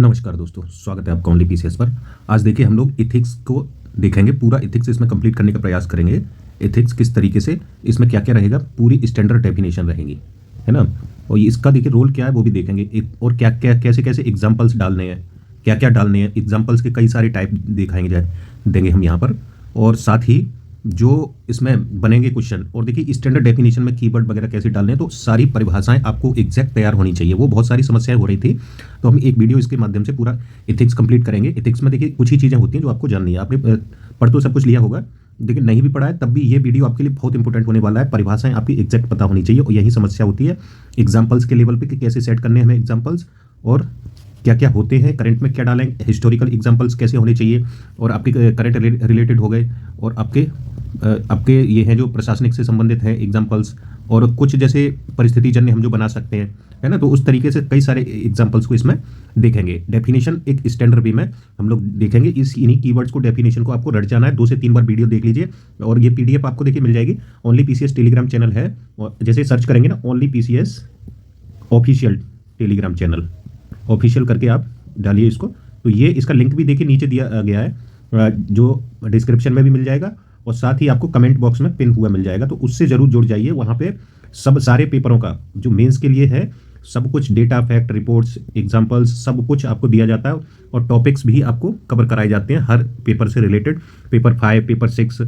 नमस्कार दोस्तों, स्वागत है आपका ओनली पीसीएस पर। आज देखिए हम लोग इथिक्स को देखेंगे, पूरा इथिक्स इसमें कंप्लीट करने का प्रयास करेंगे। इथिक्स किस तरीके से, इसमें क्या क्या रहेगा, पूरी स्टैंडर्ड डेफिनेशन रहेंगी, है ना। और इसका देखिए रोल क्या है वो भी देखेंगे, और क्या क्या कैसे कैसे एग्जाम्पल्स डालने हैं, क्या क्या डालने हैं। एग्जाम्पल्स के कई सारे टाइप दिखाएंगे देंगे हम यहाँ पर। और साथ ही जो इसमें बनेंगे क्वेश्चन, और देखिए स्टैंडर्ड डेफिनेशन में कीवर्ड वगैरह कैसे डालने हैं, तो सारी परिभाषाएं आपको एग्जैक्ट तैयार होनी चाहिए। वो बहुत सारी समस्याएं हो रही थी, तो हम एक वीडियो इसके माध्यम से पूरा इथिक्स कंप्लीट करेंगे। इथिक्स में देखिए कुछ ही चीज़ें होती हैं जो आपको जाननी है। आपने पढ़ तो सब कुछ लिया होगा, लेकिन नहीं भी पढ़ा है तब भी ये वीडियो आपके लिए बहुत इंपॉर्टेंट होने वाला है। परिभाषाएं आपकी एग्जैक्ट पता होनी चाहिए, और यही समस्या होती है एग्जाम्पल्स के लेवल पे कि कैसे सेट करने हैं हमें एग्जाम्पल्स, और क्या क्या होते हैं, करंट में क्या डालें, हिस्टोरिकल एग्जाम्पल्स कैसे होने चाहिए, और आपके करंट रिलेटेड हो गए, और आपके ये हैं जो प्रशासनिक से संबंधित हैं एग्जाम्पल्स, और कुछ जैसे परिस्थिति जन्य हम जो बना सकते हैं, है ना। तो उस तरीके से कई सारे एग्जाम्पल्स को इसमें देखेंगे। डेफिनेशन एक स्टैंडर्ड वे में हम लोग देखेंगे। इन्हीं कीवर्ड्स को, डेफिनेशन को आपको रट जाना है। 2 से 3 बार वीडियो देख लीजिए, और ये पीडीएफ आपको देखिए मिल जाएगी। ओनली पीसीएस टेलीग्राम चैनल है, और जैसे सर्च करेंगे ना only PCS official Telegram channel, official करके आप डालिए इसको, तो ये इसका लिंक भी देखिए नीचे दिया गया है, जो डिस्क्रिप्शन में भी मिल जाएगा, और साथ ही आपको कमेंट बॉक्स में पिन हुआ मिल जाएगा। तो उससे जरूर जुड़ जाइए। वहाँ पे सब सारे पेपरों का जो मेंस के लिए है सब कुछ, डेटा, फैक्ट, रिपोर्ट्स, एग्जाम्पल्स, सब कुछ आपको दिया जाता है, और टॉपिक्स भी आपको कवर कराए जाते हैं हर पेपर से रिलेटेड। पेपर 5, पेपर 6,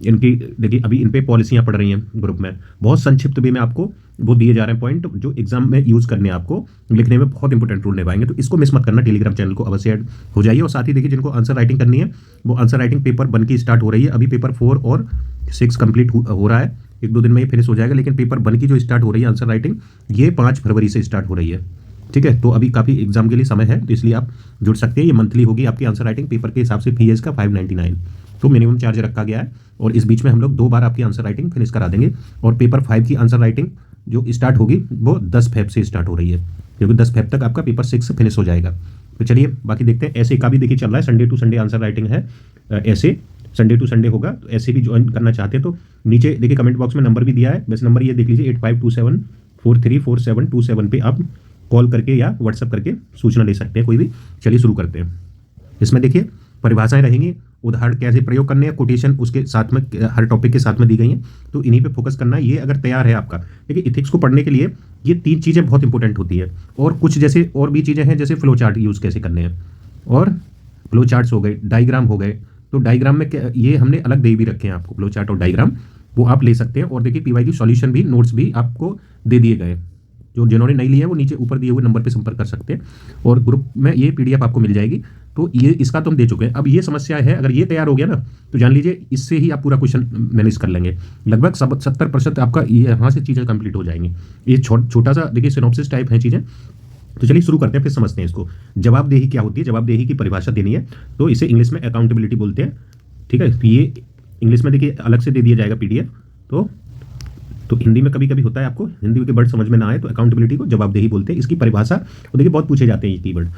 इनकी देखिए अभी इन पे पॉलिसियाँ पढ़ रही हैं ग्रुप में। बहुत संक्षिप्त वे में आपको वो दिए जा रहे हैं पॉइंट, जो एग्जाम में यूज़ करने आपको लिखने में बहुत इंपॉर्टेंट रोल निभाएंगे। तो इसको मिस मत करना, टेलीग्राम चैनल को अवश्य ऐड हो जाइए। और साथ ही देखिए जिनको आंसर राइटिंग करनी है, वो आंसर राइटिंग पेपर 1 की स्टार्ट हो रही है। अभी पेपर 4 और 6 कंप्लीट हो रहा है, 1-2 दिन में ही फिनिश हो जाएगा। लेकिन पेपर 1 की जो स्टार्ट हो रही है आंसर राइटिंग, ये 5 फरवरी से स्टार्ट हो रही है, ठीक है। तो अभी काफ़ी एग्जाम के लिए समय है, तो इसलिए आप जुड़ सकते हैं। ये मंथली होगी आपकी आंसर राइटिंग। पेपर के हिसाब से फी है इसका 599, तो मिनिमम चार्ज रखा गया है। और इस बीच में हम लोग 2 बार आपकी आंसर राइटिंग फिनिश करा देंगे। और पेपर 5 की आंसर राइटिंग जो स्टार्ट होगी वो 10 फेब से स्टार्ट हो रही है, क्योंकि 10 फेब तक आपका पेपर 6 फिनिश हो जाएगा। तो चलिए बाकी देखते हैं। ऐसे का भी देखिए चल रहा है, Sunday to Sunday answer writing है। ऐसे संडे टू संडे होगा, तो ऐसे भी ज्वाइन करना चाहते हैं तो नीचे देखिए कमेंट बॉक्स में नंबर भी दिया है। बस नंबर ये देख लीजिए 8527434727 पे आप कॉल करके या व्हाट्सअप करके सूचना ले सकते हैं कोई भी। चलिए शुरू करते हैं। इसमें देखिए परिभाषाएं रहेंगी, उदाहरण कैसे प्रयोग करने हैं, कोटेशन उसके साथ में हर टॉपिक के साथ में दी गई हैं, तो इन्हीं पे फोकस करना है। ये अगर तैयार है आपका, देखिए इथिक्स को पढ़ने के लिए ये 3 चीज़ें बहुत इंपॉर्टेंट होती है। और कुछ जैसे और भी चीज़ें हैं, जैसे फ्लो चार्ट यूज़ कैसे करने हैं, और फ्लो चार्ट्स हो गए, डायग्राम हो गए। तो डायग्राम में ये हमने अलग दे भी रखे हैं आपको, फ्लो चार्ट और डायग्राम, वो आप ले सकते हैं। और देखिए पीवाईक्यू सॉल्यूशन भी, नोट्स भी आपको दे दिए गए। जो जिन्होंने नहीं लिया है वो नीचे ऊपर दिए हुए नंबर पे संपर्क कर सकते हैं, और ग्रुप में ये पीडीएफ आपको मिल जाएगी। तो ये इसका तो हम दे चुके हैं। अब ये समस्या है, अगर ये तैयार हो गया ना, तो जान लीजिए इससे ही आप पूरा क्वेश्चन मैनेज कर लेंगे। लगभग 70% आपका यहाँ से चीज़ें कंप्लीट हो जाएंगी। ये छोटा सा देखिए सिनॉप्सिस टाइप है चीज़ें। तो चलिए शुरू करते हैं, फिर समझते हैं इसको। जवाबदेही क्या होती है, जवाबदेही की परिभाषा देनी है, तो इसे इंग्लिश में अकाउंटेबिलिटी बोलते हैं, ठीक है। तो ये इंग्लिश में देखिए अलग से दे दिया जाएगा पीडीएफ। तो हिंदी में कभी कभी होता है, आपको हिंदी के वर्ड समझ में ना आए तो अकाउंटेबिलिटी को जवाबदेही बोलते हैं। इसकी परिभाषा तो देखिए बहुत पूछे जाते हैं ये कीवर्ड।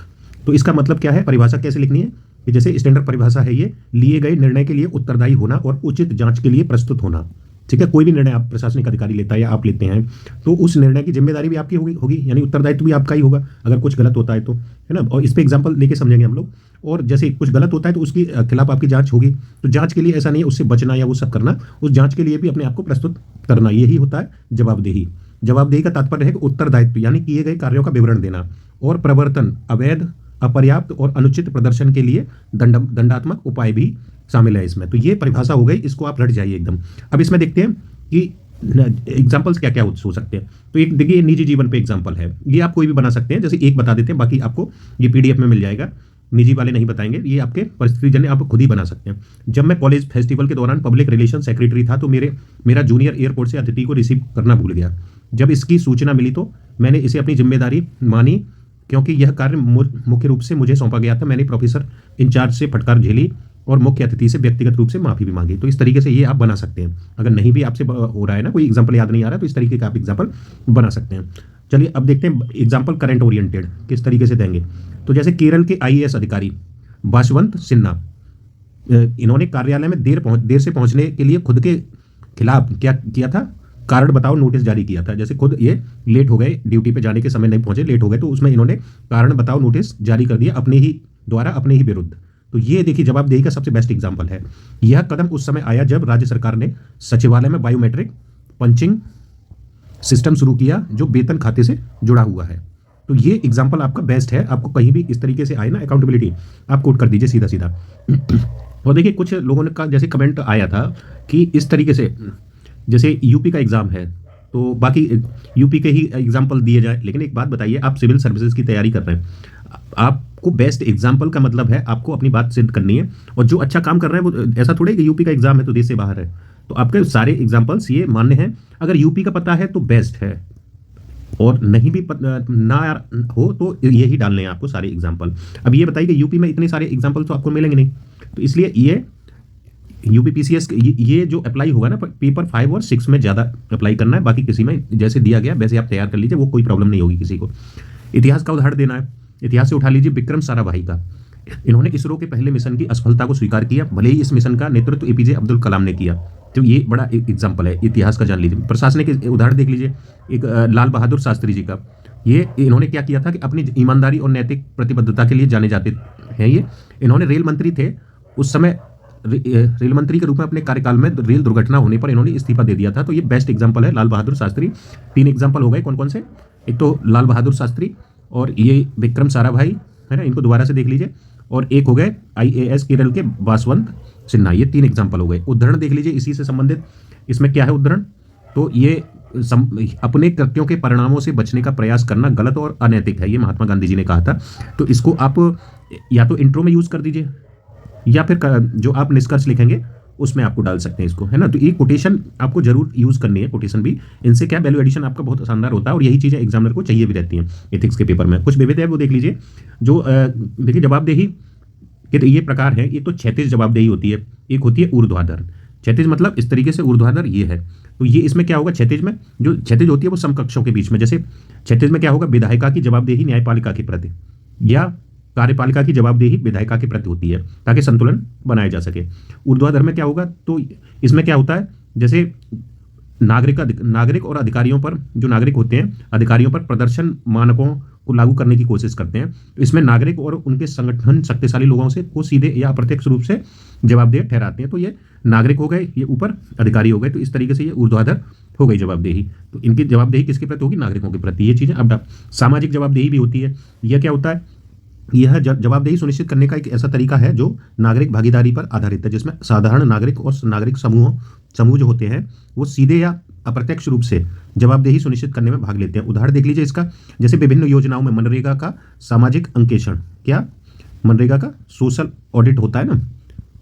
तो इसका मतलब क्या है, परिभाषा कैसे लिखनी है, कि जैसे स्टैंडर्ड परिभाषा है ये, लिए गए निर्णय के लिए उत्तरदायी होना और उचित जांच के लिए प्रस्तुत होना, ठीक है। कोई भी निर्णय आप प्रशासनिक अधिकारी लेता है या आप लेते हैं, तो उस निर्णय की जिम्मेदारी भी आपकी होगी, यानी उत्तरदायित्व भी आपका ही होगा अगर कुछ गलत होता है तो, है ना। और इस पे एग्जांपल लेके समझेंगे हम लोग। और जैसे कुछ गलत होता है तो उसके खिलाफ आपकी जांच होगी, तो जांच के लिए ऐसा नहीं है उससे बचना या वो सब करना, उस जांच के लिए भी अपने आप को प्रस्तुत करना, यही होता है जवाबदेही। जवाबदेही का तात्पर्य है कि उत्तरदायित्व यानी किए गए कार्यों का विवरण देना, और प्रवर्तन, अवैध, अपर्याप्त और अनुचित प्रदर्शन के लिए दंडात्मक उपाय भी शामिल है इसमें। तो ये परिभाषा हो गई, इसको आप रट जाइए एकदम। अब इसमें देखते हैं कि एग्जाम्पल्स क्या क्या हो सकते हैं। तो एक देखिए निजी जीवन पे एग्जाम्पल है, ये आप कोई भी बना सकते हैं। जैसे एक बता देते हैं, बाकी आपको ये पीडीएफ में मिल जाएगा, निजी वाले नहीं बताएंगे, ये आपके परिस्थिति जन्य आप खुद ही बना सकते हैं। जब मैं कॉलेज फेस्टिवल के दौरान पब्लिक रिलेशन सेक्रेटरी था, तो मेरा जूनियर एयरपोर्ट से अतिथि को रिसीव करना भूल गया। जब इसकी सूचना मिली तो मैंने इसे अपनी जिम्मेदारी मानी, क्योंकि यह कार्य मुख्य रूप से मुझे सौंपा गया था। मैंने प्रोफेसर इंचार्ज से फटकार झेली और मुख्य अतिथि से व्यक्तिगत रूप से माफी भी मांगी। तो इस तरीके से ये आप बना सकते हैं। अगर नहीं भी आपसे हो रहा है ना, कोई एग्जाम्पल याद नहीं आ रहा, तो इस तरीके का आप एग्जाम्पल बना सकते हैं। चलिए अब देखते हैं एग्जाम्पल करंट ओरिएंटेड किस तरीके से देंगे। तो जैसे केरल के आईएएस अधिकारी बाशवंत सिन्हा, इन्होंने कार्यालय में देर से पहुंचने के लिए खुद के खिलाफ क्या किया था, कारण बताओ नोटिस जारी किया था। जैसे खुद ये लेट हो गए, ड्यूटी पे जाने के समय नहीं पहुंचे, लेट हो गए, तो उसमें इन्होंने कारण बताओ नोटिस जारी कर दिया अपने ही द्वारा, अपने ही विरुद्ध। तो ये देखिए जवाबदेही का सबसे बेस्ट एग्जाम्पल है। यह कदम उस समय आया जब राज्य सरकार ने सचिवालय में बायोमेट्रिक पंचिंग सिस्टम शुरू किया जो वेतन खाते से जुड़ा हुआ है। तो ये एग्जाम्पल आपका बेस्ट है। आपको कहीं भी इस तरीके से आए ना अकाउंटेबिलिटी, आप कोट कर दीजिए सीधा सीधा। और देखिए कुछ लोगों ने का जैसे कमेंट आया था कि इस तरीके से जैसे यूपी का एग्जाम है तो बाकी यूपी के ही एग्जाम्पल दिए जाए, लेकिन एक बात बताइए, आप सिविल सर्विसेज की तैयारी कर रहे हैं, आपको बेस्ट एग्जाम्पल का मतलब है आपको अपनी बात सिद्ध करनी है, और जो अच्छा काम कर रहे हैं वो ऐसा थोड़े कि यूपी का एग्जाम है तो देश से बाहर है, तो आपके सारे एग्जाम्पल्स ये मान्य हैं। अगर यूपी का पता है तो बेस्ट है, और नहीं भी ना हो तो यही डालने हैं आपको सारे एग्जाम्पल। अब ये बताइए कि यूपी में इतने सारे एग्जाम्पल तो आपको मिलेंगे नहीं, तो इसलिए ये यूपी पीसीएस ये जो अप्लाई होगा ना पेपर 5 और 6 में ज़्यादा अप्लाई करना है, बाकी किसी में जैसे दिया गया वैसे आप तैयार कर लीजिए, वो कोई प्रॉब्लम नहीं होगी किसी को। इतिहास का उदाहरण देना है, इतिहास से उठा लीजिए विक्रम साराभाई का। इन्होंने इसरो के पहले मिशन की असफलता को स्वीकार किया, भले ही इस मिशन का नेतृत्व एपीजे अब्दुल कलाम ने किया, तो ये बड़ा एग्जाम्पल है, इतिहास का जान लीजिए। प्रशासनिक उदाहरण देख लीजिए, एक लाल बहादुर शास्त्री जी का, ये इन्होंने क्या किया था कि अपनी ईमानदारी और नैतिक प्रतिबद्धता के लिए जाने जाते हैं। ये इन्होंने रेल मंत्री थे उस समय, रेल मंत्री के रूप में अपने कार्यकाल में रेल दुर्घटना होने पर इन्होंने इस्तीफा दे दिया था, तो ये बेस्ट एग्जाम्पल है लाल बहादुर शास्त्री। 3 एग्जाम्पल हो गए, कौन कौन से, एक तो लाल बहादुर शास्त्री और ये विक्रम साराभाई है ना, इनको दोबारा से देख लीजिए, और एक हो गए IAS केरल के बासवंत सिन्हा, ये 3 एग्जाम्पल हो गए। उदाहरण देख लीजिए इसी से संबंधित, इसमें क्या है उदाहरण, तो ये अपने कृत्यों के परिणामों से बचने का प्रयास करना गलत और अनैतिक है, ये महात्मा गांधी जी ने कहा था। तो इसको आप या तो इंट्रो में यूज कर दीजिए या फिर जो आप निष्कर्ष लिखेंगे उसमें आपको डाल सकते हैं इसको, है ना। तो ये कोटेशन आपको जरूर यूज करनी है, कोटेशन भी, इनसे क्या वैल्यू एडिशन आपका बहुत शानदार होता है, और यही चीजें एग्जामिनर को चाहिए भी रहती हैं एथिक्स के पेपर में। कुछ विविध है वो देख लीजिए, जो देखिए जवाबदेही के तो ये प्रकार है, ये तो क्षैतिज जवाबदेही होती है, एक होती है ऊर्ध्वाधर। क्षैतिज मतलब इस तरीके से, ऊर्ध्वाधर ये है, तो ये इसमें क्या होगा, क्षैतिज में जो क्षैतिज होती है वो समकक्षों के बीच में, जैसे क्षैतिज में क्या होगा, विधायिका की जवाबदेही न्यायपालिका के प्रति या कार्यपालिका की जवाबदेही विधायिका के प्रति होती है, ताकि संतुलन बनाया जा सके। ऊर्ध्वाधर में क्या होगा, तो इसमें क्या होता है, जैसे नागरिक और अधिकारियों पर, जो नागरिक होते हैं अधिकारियों पर प्रदर्शन मानकों को लागू करने की कोशिश करते हैं, इसमें नागरिक और उनके संगठन शक्तिशाली लोगों से को सीधे या अप्रत्यक्ष रूप से जवाबदेह ठहराते हैं। तो ये नागरिक हो गए, ये ऊपर अधिकारी हो गए, तो इस तरीके से ये ऊर्ध्वाधर हो गई जवाबदेही। तो इनकी जवाबदेही किसके प्रति होगी, नागरिकों के प्रति, ये चीजें। अब सामाजिक जवाबदेही भी होती है, यह क्या होता है, यह जवाबदेही सुनिश्चित करने का एक ऐसा तरीका है जो नागरिक भागीदारी पर आधारित है, जिसमें साधारण नागरिक और नागरिक समूह जो होते हैं वो सीधे या अप्रत्यक्ष रूप से जवाबदेही सुनिश्चित करने में भाग लेते हैं। उदाहरण देख लीजिए इसका, जैसे विभिन्न योजनाओं में मनरेगा का सामाजिक अंकेक्षण, क्या मनरेगा का सोशल ऑडिट होता है ना,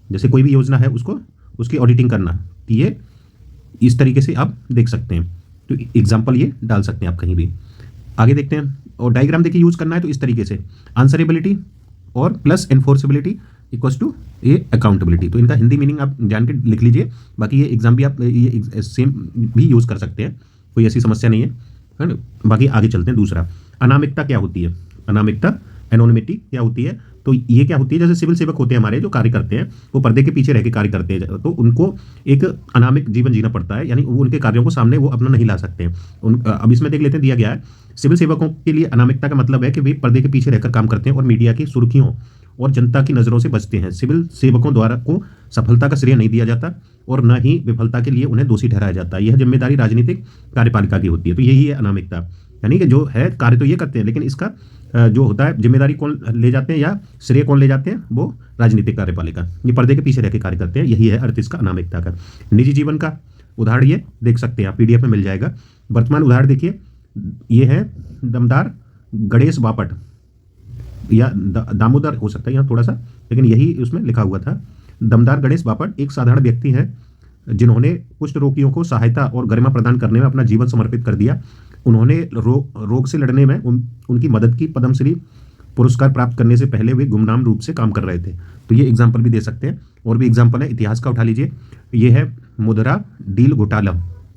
जैसे कोई भी योजना है उसको उसकी ऑडिटिंग करना, तो ये इस तरीके से आप देख सकते हैं। तो एग्जाम्पल ये डाल सकते हैं आप कहीं भी। आगे देखते हैं, और डायग्राम देखिए यूज करना है तो इस तरीके से, आंसरेबिलिटी और प्लस एनफोर्सेबिलिटी इक्वल्स टू ये अकाउंटेबिलिटी। तो इनका हिंदी मीनिंग आप जान के लिख लीजिए, बाकी ये एग्जाम भी आप ये सेम भी यूज कर सकते हैं, कोई ऐसी समस्या नहीं है ना। बाकी आगे चलते हैं। दूसरा, अनामिकता क्या होती है, अनामिकता एनोनिमिटी क्या होती है, तो ये क्या होती है, जैसे सिविल सेवक होते हैं हमारे जो कार्य करते हैं, वो पर्दे के पीछे रह के कार्य करते हैं, तो उनको एक अनामिक जीवन जीना पड़ता है, यानी वो उनके कार्यों को सामने वो अपना नहीं ला सकते हैं। अब इसमें देख लेते हैं, दिया गया है सिविल सेवकों के लिए अनामिकता का मतलब है कि वे पर्दे के पीछे रहकर काम करते हैं और मीडिया की सुर्खियों और जनता की नज़रों से बचते हैं। सिविल सेवकों द्वारा को सफलता का श्रेय नहीं दिया जाता और न ही विफलता के लिए उन्हें दोषी ठहराया जाता है। यह जिम्मेदारी राजनीतिक कार्यपालिका की होती है। तो यही है अनामिकता, यानी कि जो है कार्य तो ये करते हैं, लेकिन इसका जो होता है जिम्मेदारी कौन ले जाते हैं या श्रेय कौन ले जाते हैं, वो राजनीतिक कार्यपालिका, ये पर्दे के पीछे रह के कार्य करते हैं। यही है अर्थ इसका अनामिकता का। निजी जीवन का उदाहरण ये देख सकते हैं आप, PDF में मिल जाएगा। वर्तमान उदाहरण देखिए, ये है दमदार गणेश बापट या दामोदर हो सकता है यहाँ थोड़ा सा, लेकिन यही उसमें लिखा हुआ था। दमदार गणेश बापट एक साधारण व्यक्ति है जिन्होंने कुष्ठ रोगियों को सहायता और गरिमा प्रदान करने में अपना जीवन समर्पित कर दिया। उन्होंने रोग से लड़ने में उनकी मदद की। पद्मश्री पुरस्कार प्राप्त करने से पहले वे गुमनाम रूप से काम कर रहे थे। तो ये एग्जाम्पल भी दे सकते हैं। और भी एग्जाम्पल है, इतिहास का उठा लीजिए। ये है मुद्रा डील घोटाला।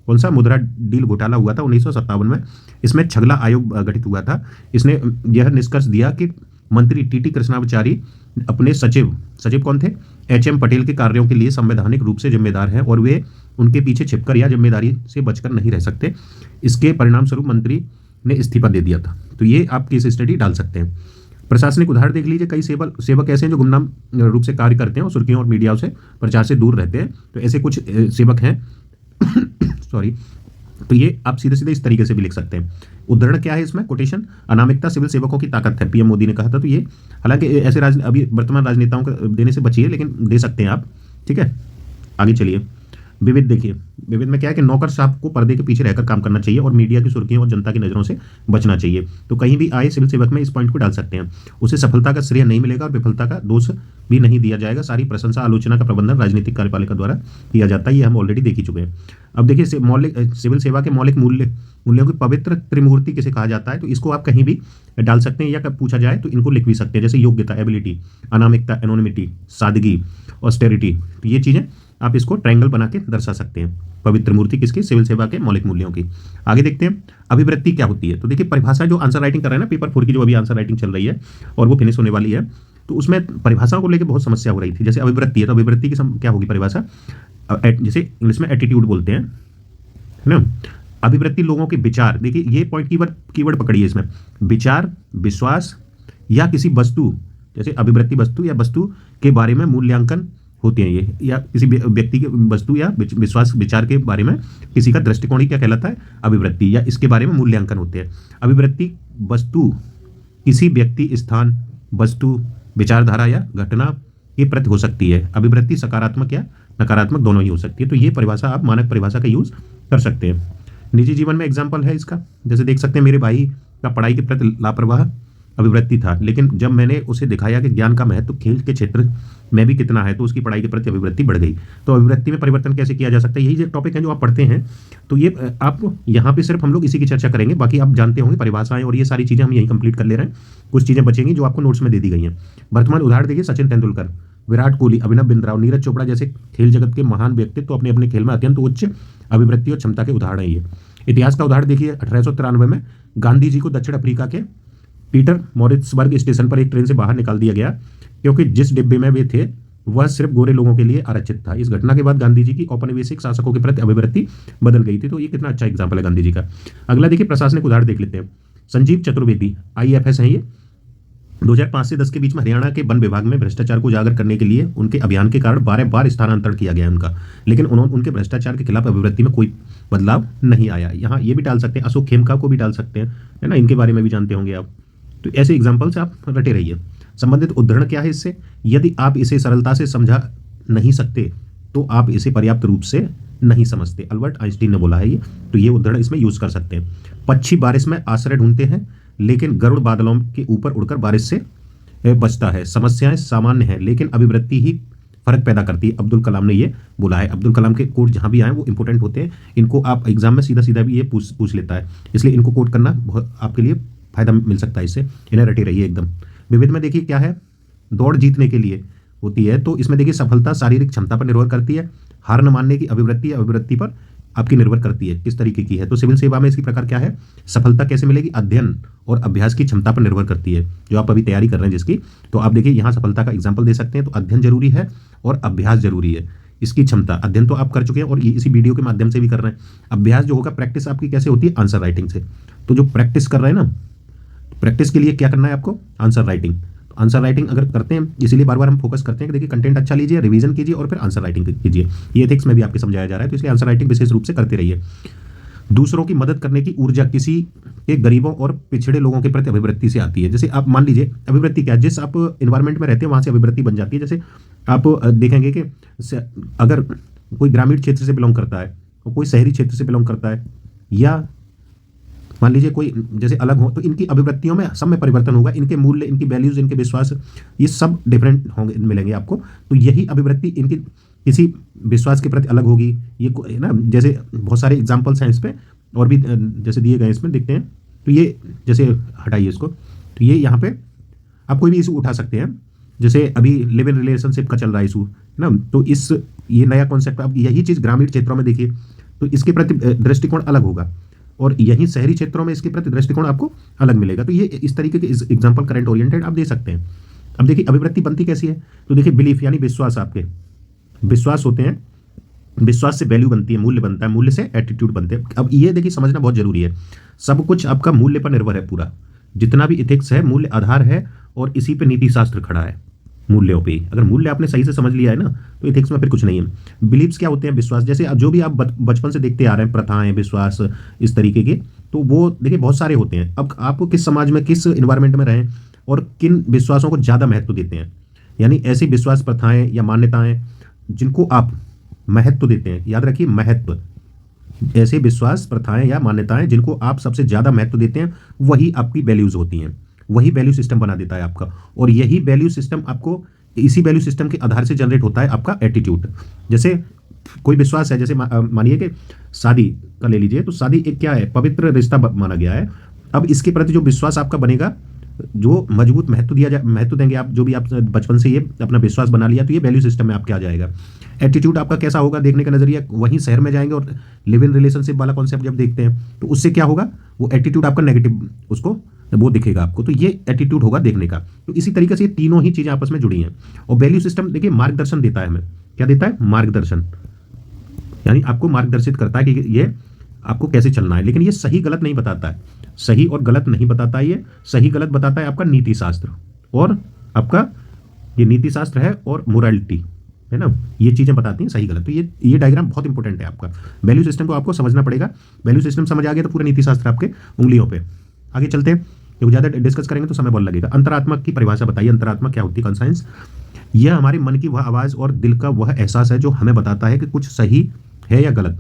कौन सा मुद्रा डील घोटाला हुआ था 1957 में। इसमें छगला आयोग गठित हुआ था। इसने यह निष्कर्ष दिया कि मंत्री टीटी कृष्णाचारी अपने सचिव सचिव कौन थे, एचएम पटेल के कार्यों के लिए संवैधानिक रूप से जिम्मेदार हैं और वे उनके पीछे छिपकर या जिम्मेदारी से बचकर नहीं रह सकते। इसके परिणाम स्वरूप मंत्री ने इस्तीफा दे दिया था। तो ये आप केस स्टडी डाल सकते हैं। प्रशासनिक उदाहरण देख लीजिए, कई सेवक ऐसे हैं जो गुमनाम रूप से कार्य करते हैं और सुर्खियों और मीडिया से प्रचार से दूर रहते हैं। तो ऐसे कुछ सेवक हैं सॉरी। तो ये आप सीधे सीधे इस तरीके से भी लिख सकते हैं। उदाहरण क्या है इसमें, कोटेशन, अनामिकता सिविल सेवकों की ताकत है, पीएम मोदी ने कहा था। तो ये हालांकि ऐसे अभी वर्तमान राजनेताओं को देने से बचिए, लेकिन दे सकते हैं आप, ठीक है। आगे चलिए, विविध देखिए, विविध में क्या है कि नौकर साहब को पर्दे के पीछे रहकर काम करना चाहिए और मीडिया की सुर्खियों और जनता की नज़रों से बचना चाहिए। तो कहीं भी आए सिविल सेवक में इस पॉइंट को डाल सकते हैं। उसे सफलता का श्रेय नहीं मिलेगा और विफलता का दोष भी नहीं दिया जाएगा। सारी प्रशंसा आलोचना का प्रबंधन राजनीतिक कार्यपालिका द्वारा किया जाता है, ये हम ऑलरेडी देख ही चुके हैं। अब देखिए, सिविल सेवा के मौलिक मूल्यों की पवित्र त्रिमूर्ति किसे कहा जाता है, तो इसको आप कहीं भी डाल सकते हैं या कब पूछा जाए तो इनको लिख भी सकते हैं, जैसे योग्यता, एबिलिटी, अनामिकता, एनोनिमिटी, सादगी, ऑस्टेरिटी। तो ये चीज़ें आप इसको ट्रायंगल बना के दर्शा सकते हैं। पवित्र मूर्ति किसकी, सिविल सेवा के मौलिक मूल्यों की। आगे देखते हैं अभिवृत्ति क्या होती है। तो देखिए, परिभाषा जो आंसर राइटिंग कर रहे हैं ना, पेपर 4 की जो अभी आंसर राइटिंग चल रही है और वो फिनिश होने वाली है, तो उसमें परिभाषाओं को लेकर बहुत समस्या हो रही थी। जैसे अभिवृत्ति है, तो अभिवृत्ति की क्या होगी परिभाषा, जैसे इंग्लिश में एटीट्यूड बोलते हैं, है ना। अभिवृत्ति लोगों के विचार, देखिए ये पॉइंट कीवर्ड पकड़िए इसमें, विचार, विश्वास या किसी वस्तु, जैसे अभिवृत्ति वस्तु या वस्तु के बारे में मूल्यांकन होते हैं ये, या किसी व्यक्ति के वस्तु या विश्वास विचार के बारे में किसी का दृष्टिकोण ही क्या कहलाता है, अभिवृत्ति, या इसके बारे में मूल्यांकन होते हैं। अभिवृत्ति वस्तु किसी व्यक्ति, स्थान, वस्तु, विचारधारा या घटना के प्रति हो सकती है। अभिवृत्ति सकारात्मक या नकारात्मक दोनों ही हो सकती है। तो ये परिभाषा आप मानक परिभाषा का यूज कर सकते हैं। निजी जीवन में एग्जाम्पल है इसका, जैसे देख सकते हैं मेरे भाई का पढ़ाई के प्रति लापरवाह अभिवृत्ति था, लेकिन जब मैंने उसे दिखाया कि ज्ञान का महत्व खेल के क्षेत्र में भी कितना है, तो उसकी पढ़ाई के प्रति अभिवृत्ति बढ़ गई। तो अभिवृत्ति में परिवर्तन कैसे किया जा सकता है, यही जो टॉपिक है जो आप पढ़ते हैं। तो ये आप यहाँ पे सिर्फ हम लोग इसी की चर्चा करेंगे, बाकी आप जानते होंगे परिभाषाएं और ये सारी चीज़ें हम यहीं कंप्लीट कर ले रहे हैं। कुछ चीज़ें बचेंगी जो आपको नोट्स में दे दी गई हैं। वर्तमान उदाहरण देखिए, सचिन तेंदुलकर, विराट कोहली, अभिनव बिंद्रा, नीरज चोपड़ा जैसे खेल जगत के महान व्यक्तित्व तो अपने अपने खेल में अत्यंत उच्च अभिवृत्ति और क्षमता के उदाहरण है ये। इतिहास का उदाहरण देखिए, 1893 में गांधी जी को दक्षिण अफ्रीका के पीटर मॉरिट्सबर्ग स्टेशन पर एक ट्रेन से बाहर निकाल दिया गया, क्योंकि जिस डिब्बे में वे थे वह सिर्फ गोरे लोगों के लिए आरक्षित था। इस घटना के बाद गांधी जी की औपनिवेशिक शासकों के प्रति अभिवृत्ति बदल गई थी। तो ये कितना अच्छा एग्जाम्पल है गांधी जी का। अगला देखिए, प्रशासनिक उदाहरण देख लेते हैं। संजीव चतुर्वेदी, IAFS हैं ये। 2005 से 10 के बीच में हरियाणा के वन विभाग में भ्रष्टाचार को उजागर करने के लिए उनके अभियान के कारण 12 बार स्थानांतरण किया गया उनका, लेकिन उनके भ्रष्टाचार के खिलाफ अभिवृत्ति में कोई बदलाव नहीं आया। यहाँ ये भी डाल सकते हैं, अशोक खेमका को भी डाल सकते हैं, है ना, इनके बारे में भी जानते होंगे आप। तो ऐसे एग्जाम्पल से आप रटे रहिए। संबंधित उदाहरण क्या है इससे, यदि आप इसे सरलता से समझा नहीं सकते तो आप इसे पर्याप्त रूप से नहीं समझते, अल्बर्ट आइंस्टीन ने बोला है ये। तो ये उदाहरण इसमें यूज कर सकते हैं। पक्षी बारिश में आश्रय ढूंढते हैं, लेकिन गरुड़ बादलों के ऊपर उड़कर बारिश से बचता है। समस्याएं सामान्य हैं, लेकिन अभिवृत्ति ही फर्क पैदा करती है। अब्दुल कलाम ने ये बोला है। अब्दुल कलाम के कोट जहां भी आए वो इंपॉर्टेंट होते हैं, इनको आप एग्जाम में सीधा सीधा भी ये पूछ लेता है, इसलिए इनको कोट करना बहुत आपके लिए फायदा मिल सकता है, इससे इन्हें रटे रहिए एकदम। विविध में देखिए क्या है, दौड़ जीतने के लिए होती है, तो इसमें देखिए सफलता शारीरिक क्षमता पर निर्भर करती है, हार न मानने की अभिवृत्ति पर आपकी निर्भर करती है किस तरीके की है। तो सिविल सेवा में इसकी प्रकार क्या है, सफलता कैसे मिलेगी, अध्ययन और अभ्यास की क्षमता पर निर्भर करती है, जो आप अभी तैयारी कर रहे हैं जिसकी। तो आप देखिए यहाँ सफलता का एग्जाम्पल दे सकते हैं। तो अध्ययन जरूरी है और अभ्यास जरूरी है। इसकी क्षमता, अध्ययन तो आप कर चुके हैं और इसी वीडियो के माध्यम से भी कर रहे हैं। अभ्यास जो होगा, प्रैक्टिस आपकी कैसे होती है, आंसर राइटिंग से। तो जो प्रैक्टिस कर रहे हैं ना, प्रैक्टिस के लिए क्या करना है आपको, आंसर राइटिंग। तो आंसर राइटिंग अगर करते हैं, इसीलिए बार बार हम फोकस करते हैं कि देखिए कंटेंट अच्छा लीजिए, रिवीजन कीजिए और फिर आंसर राइटिंग कीजिए। ये एथिक्स में भी आपके समझाया जा रहा है, तो इसलिए आंसर राइटिंग विशेष रूप से करते रहिए। दूसरों की मदद करने की ऊर्जा किसी के गरीबों और पिछड़े लोगों के प्रति अभिवृत्ति से आती है। जैसे आप मान लीजिए, अभिवृत्ति क्या है, जिस आप इन्वायरमेंट में रहते हैं वहाँ से अभिवृत्ति बन जाती है। जैसे आप देखेंगे कि अगर कोई ग्रामीण क्षेत्र से बिलोंग करता है और कोई शहरी क्षेत्र से बिलोंग करता है, या मान लीजिए कोई जैसे अलग हो, तो इनकी अभिवृत्तियों में सब में परिवर्तन होगा। इनके मूल्य, इनकी वैल्यूज, इनके विश्वास, ये सब डिफरेंट होंगे, मिलेंगे आपको। तो यही अभिवृत्ति इनकी किसी विश्वास के प्रति अलग होगी। ये है ना, जैसे बहुत सारे एग्जाम्पल्स हैं इस पे और भी जैसे दिए गए इसमें देखते हैं। तो ये जैसे हटाइए इसको, तो ये यहाँ पे आप कोई भी इशू उठा सकते हैं। जैसे अभी लिव इन रिलेशनशिप का चल रहा है इशू, है ना, तो ये नया कॉन्सेप्ट, अब यही चीज़ ग्रामीण क्षेत्रों में देखिए तो इसके प्रति दृष्टिकोण अलग होगा और यहीं शहरी क्षेत्रों में इसके प्रति दृष्टिकोण आपको अलग मिलेगा। तो ये इस तरीके के एग्जाम्पल करंट ओरिएंटेड आप दे सकते हैं। अब देखिए अभिवृत्ति बनती कैसी है, तो देखिए बिलीफ यानी विश्वास, आपके विश्वास होते हैं, विश्वास से वैल्यू बनती है, मूल्य बनता है, मूल्य से एटीट्यूड बनते हैं। अब ये देखिए समझना बहुत जरूरी है, सब कुछ आपका मूल्य पर निर्भर है, पूरा जितना भी इथिक्स है मूल्य आधार है और इसी पे नीति शास्त्र खड़ा है, मूल्यों पे। अगर मूल्य आपने सही से समझ लिया है ना तो इथिक्स में फिर कुछ नहीं है। बिलीव्स क्या होते हैं, विश्वास, जैसे जो भी आप बचपन से देखते आ रहे हैं, प्रथाएं, विश्वास इस तरीके के, तो वो देखिए बहुत सारे होते हैं। अब आप किस समाज में, किस इन्वायरमेंट में रहें और किन विश्वासों को ज़्यादा महत्व देते हैं, यानी ऐसी विश्वास, प्रथाएं या मान्यताएं जिनको आप महत्व देते हैं, याद रखिए महत्व, ऐसे विश्वास, प्रथाएं या मान्यताएं जिनको आप सबसे ज़्यादा महत्व देते हैं, वही आपकी वैल्यूज़ होती हैं, वही वैल्यू सिस्टम बना देता है आपका। और यही वैल्यू सिस्टम आपको, इसी वैल्यू सिस्टम के आधार से जनरेट होता है आपका एटीट्यूड। जैसे कोई विश्वास है, जैसे मानिए कि शादी का ले लीजिए, तो शादी एक क्या है, पवित्र रिश्ता माना गया है। अब इसके प्रति जो विश्वास आपका बनेगा, जो मजबूत महत्व देंगे आप, जो भी आप बचपन से ये अपना विश्वास बना लिया, तो ये वैल्यू सिस्टम में आपके आ जाएगा। एटीट्यूड आपका कैसा होगा, देखने का नजरिया, वहीं शहर में जाएंगे और लिव इन रिलेशनशिप वाला कॉन्सेप्ट जब देखते हैं तो उससे क्या होगा, वो एटीट्यूड आपका नेगेटिव, उसको वो दिखेगा आपको, तो ये एटीट्यूड होगा देखने का। तो इसी तरीके से ये तीनों ही चीजें आपस में जुड़ी हैं। और वैल्यू सिस्टम देखिए मार्गदर्शन देता है हमें, क्या देता है, मार्गदर्शन, यानी आपको मार्गदर्शित करता है कि ये आपको कैसे चलना है। लेकिन ये सही गलत नहीं बताता है, सही और गलत नहीं बताता है, ये सही गलत बताता है आपका नीति शास्त्र, और आपका ये नीति शास्त्र है और मोरालिटी है ना, ये चीजें बताती हैं सही गलत। तो ये डायग्राम बहुत इंपॉर्टेंट है आपका, वैल्यू सिस्टम को आपको समझना पड़ेगा। वैल्यू सिस्टम समझ आ गया तो पूरा नीति शास्त्र आपके उंगलियों पे। आगे चलते हैं, क्योंकि ज़्यादा डिस्कस करेंगे तो समय बहुत लगेगा। अंतरात्मा की परिभाषा बताइए, अंतरात्मा क्या होती है, कॉन्साइंस। यह हमारे मन की वह आवाज़ और दिल का वह एहसास है जो हमें बताता है कि कुछ सही है या गलत।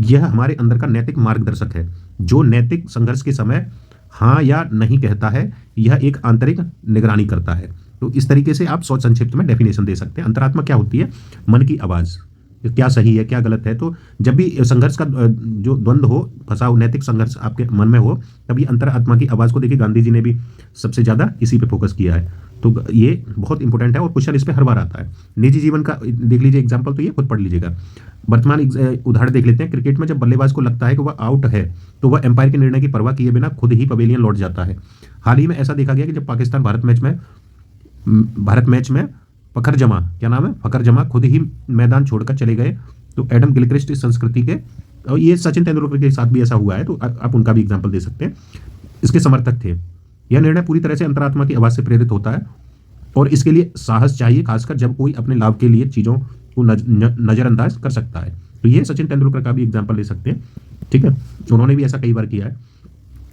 यह हमारे अंदर का नैतिक मार्गदर्शक है जो नैतिक संघर्ष के समय हाँ या नहीं कहता है। यह एक आंतरिक निगरानी करता है। तो इस तरीके से आप सोच संक्षिप्त में डेफिनेशन दे सकते हैं। अंतरात्मा क्या होती है, मन की आवाज़, क्या सही है क्या गलत है। तो जब भी संघर्ष का जो द्वंद्व हो, फंसा हो, नैतिक संघर्ष आपके मन में हो, तभी अंतरात्मा की आवाज़ को देखिए गांधी जी ने भी सबसे ज़्यादा इसी पे फोकस किया है। तो ये बहुत इंपॉर्टेंट है और क्वेश्चन इस पर हर बार आता है। निजी जीवन का देख लीजिए एग्जाम्पल, तो ये खुद पढ़ लीजिएगा। वर्तमान उदाहरण देख लेते हैं। क्रिकेट में जब बल्लेबाज को लगता है कि वह आउट है तो वह एम्पायर के निर्णय की परवाह किए बिना खुद ही पवेलियन लौट जाता है। हाल ही में ऐसा देखा गया कि जब पाकिस्तान भारत मैच में फखर जमा, क्या नाम है, फखर जमा खुद ही मैदान छोड़कर चले गए। तो एडम गिलक्रिस्ट इस संस्कृति के, और ये सचिन तेंदुलकर के साथ भी ऐसा हुआ है, तो आप उनका भी एग्जाम्पल दे सकते हैं, इसके समर्थक थे। यह निर्णय पूरी तरह से अंतरात्मा की आवाज़ से प्रेरित होता है और इसके लिए साहस चाहिए, खासकर जब कोई अपने लाभ के लिए चीज़ों को नज़रअंदाज कर सकता है। तो ये सचिन तेंदुलकर का भी एग्जाम्पल ले सकते हैं, ठीक है, उन्होंने भी ऐसा कई बार किया है।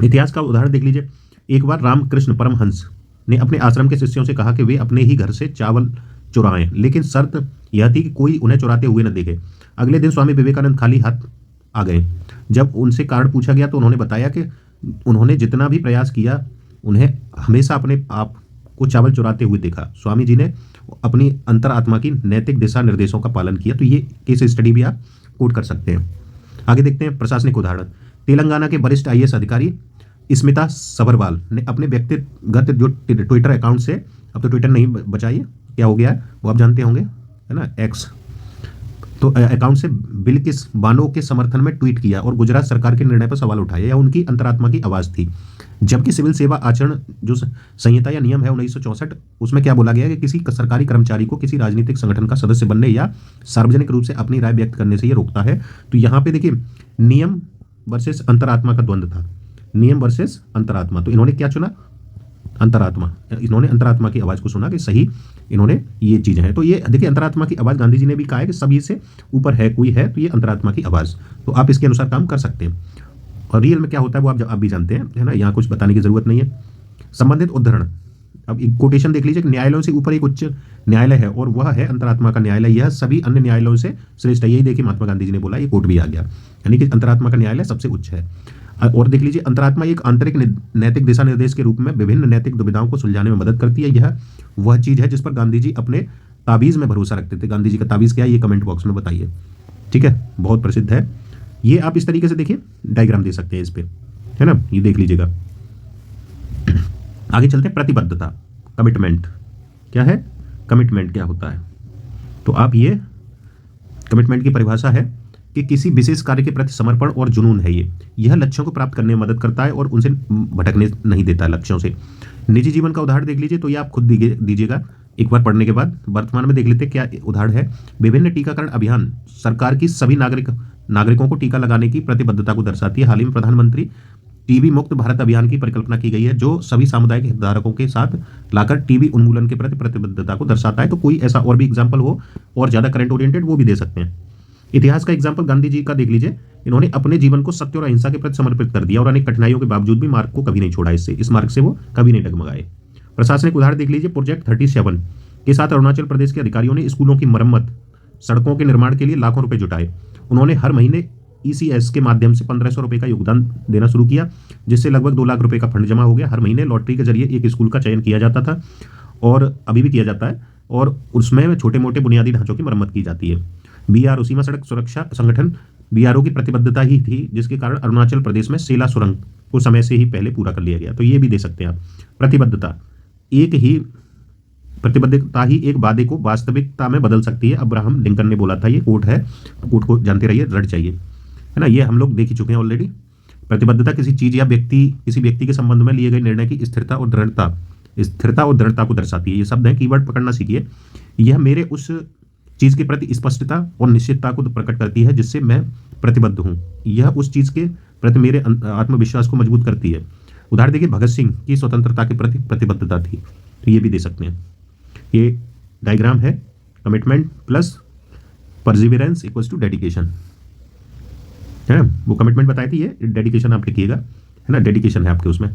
इतिहास का उदाहरण देख लीजिए। एक बार रामकृष्ण परमहंस ने अपने आश्रम के शिष्यों से कहा कि वे अपने ही घर से चावल चुराएं, लेकिन शर्त यह थी कि कोई उन्हें चुराते हुए न देखे। अगले दिन स्वामी विवेकानंद खाली हाथ आ गए। जब उनसे कारण पूछा गया तो उन्होंने बताया कि उन्होंने जितना भी प्रयास किया, उन्हें हमेशा अपने आप को चावल चुराते हुए देखा। स्वामी जी ने अपनी अंतरात्मा की नैतिक दिशा निर्देशों का पालन किया। तो ये केस स्टडी भी आप कोट कर सकते हैं। आगे देखते हैं प्रशासनिक उदाहरण। तेलंगाना के वरिष्ठ IAS अधिकारी स्मिता सबरवाल ने अपने व्यक्तिगत जो ट्विटर अकाउंट से, अब तो ट्विटर नहीं बचाइए, क्या हो गया है वो आप जानते होंगे, है ना, एक्स, तो अकाउंट से बिल्किस बानो के समर्थन में ट्वीट किया और गुजरात सरकार के निर्णय पर सवाल उठाया। यह उनकी अंतरात्मा की आवाज़ थी। जबकि सिविल सेवा आचरण जो संहिता या नियम है 1964, उसमें क्या बोला गया है कि किसी सरकारी कर्मचारी को किसी राजनीतिक संगठन का सदस्य बनने या सार्वजनिक रूप से अपनी राय व्यक्त करने से यह रोकता है। तो यहाँ पे देखिए नियम वर्सेस अंतरात्मा का द्वंद्व था, नियम वर्सेस अंतरात्मा। तो इन्होंने क्या चुना, अंतरात्मा। इन्होंने अंतरात्मा की आवाज़ को सुना कि सही इन्होंने ये चीज़ें हैं। तो ये देखिए अंतरात्मा की आवाज़, गांधी जी ने भी कहा है कि सभी से ऊपर है कोई है, तो ये अंतरात्मा की आवाज़। तो आप इसके अनुसार काम कर सकते हैं। और रियल में क्या होता है वो आप भी जानते हैं, है ना, यहाँ कुछ बताने की जरूरत नहीं है। संबंधित उदाहरण, अब एक कोटेशन देख लीजिए। न्यायालयों से ऊपर एक उच्च न्यायालय है और वह है अंतरात्मा का न्यायालय। यह सभी अन्य न्यायालयों से श्रेष्ठ है। यही देखिए महात्मा गांधी जी ने बोला, ये कोट भी आ गया, यानी कि अंतरात्मा का न्यायालय सबसे उच्च है। और देख लीजिए अंतरात्मा एक आंतरिक नैतिक दिशा निर्देश के रूप में विभिन्न नैतिक दुविधाओं को सुलझाने में मदद करती है। यह वह चीज़ है जिस पर गांधी जी अपने ताबीज़ में भरोसा रखते थे। गांधी जी का ताबीज़ क्या है, ये कमेंट बॉक्स में बताइए, ठीक है, बहुत प्रसिद्ध है। ये आप इस तरीके से देखिए डायग्राम दे सकते हैं इस पे, है ना, ये देख लीजिएगा। आगे चलते हैं प्रतिबद्धता, कमिटमेंट क्या है, कमिटमेंट क्या होता है। तो आप ये कमिटमेंट की परिभाषा है कि किसी विशेष कार्य के प्रति समर्पण और जुनून है ये। यह लक्ष्यों को प्राप्त करने में मदद करता है और उनसे भटकने नहीं देता लक्ष्यों से। निजी जीवन का उदाहरण देख लीजिए, तो ये आप खुद दीजिएगा एक बार पढ़ने के बाद। वर्तमान में देख लेते हैं क्या उदाहरण है। विभिन्न टीकाकरण अभियान सरकार की सभी नागरिकों को टीका लगाने की प्रतिबद्धता को दर्शाती है। हाल ही में प्रधानमंत्री टीबी मुक्त भारत अभियान की परिकल्पना की गई है, जो सभी सामुदायिक हितधारकों के साथ लाकर टीबी उन्मूलन के प्रति प्रतिबद्धता को दर्शाता है। तो कोई ऐसा और भी एग्जाम्पल हो और ज्यादा करंट ओरिएंटेड, वो भी दे सकते हैं। इतिहास का एग्जाम्पल गांधी जी का देख लीजिए। इन्होंने अपने जीवन को सत्य और अहिंसा के प्रति समर्पित कर दिया और अनेक कठिनाइयों के बावजूद भी मार्ग को कभी नहीं छोड़ा। इस मार्ग से वो कभी नहीं डगमगाए। प्रशासनिक उदाहरण देख लीजिए। प्रोजेक्ट 37 के साथ अरुणाचल प्रदेश के अधिकारियों ने स्कूलों की मरम्मत, सड़कों के निर्माण के लिए लाखों रुपए जुटाए। उन्होंने हर महीने ECS के माध्यम से 1500 रुपए का योगदान देना शुरू किया, जिससे लगभग 2 लाख रुपए का फंड जमा हो गया। हर महीने लॉटरी के जरिए एक स्कूल का चयन किया जाता था और अभी भी किया जाता है, और उसमें छोटे मोटे बुनियादी ढांचों की मरम्मत की जाती है। BRO सीमा सड़क सुरक्षा संगठन BRO की प्रतिबद्धता ही थी, जिसके कारण अरुणाचल प्रदेश में सेला सुरंग को समय से ही पहले पूरा कर लिया गया। तो ये भी दे सकते हैं आप। प्रतिबद्धता ही एक वादे को वास्तविकता में बदल सकती है। अब्राहम लिंकन ने बोला था, ये कोट है, कोट को जानते रहिए, रट चाहिए, है ना। ये हम लोग देख ही चुके हैं ऑलरेडी। प्रतिबद्धता किसी चीज या किसी व्यक्ति के संबंध में लिए गए निर्णय की स्थिरता और दृढ़ता को दर्शाती है। ये शब्द है, कीवर्ड पकड़ना सीखिए। यह मेरे उस चीज के प्रति स्पष्टता और निश्चितता को प्रकट करती है जिससे मैं प्रतिबद्ध हूं। यह उस चीज के प्रति मेरे आत्मविश्वास को मजबूत करती है। उदाहरण देखिए, भगत सिंह की स्वतंत्रता के प्रति प्रतिबद्धता थी, तो ये भी दे सकते हैं। ये डायग्राम है, commitment plus perseverance equals to dedication, है ना। वो कमिटमेंट बताई थी, ये डेडिकेशन आप लिखिएगा, है ना। डेडिकेशन है आपके उसमें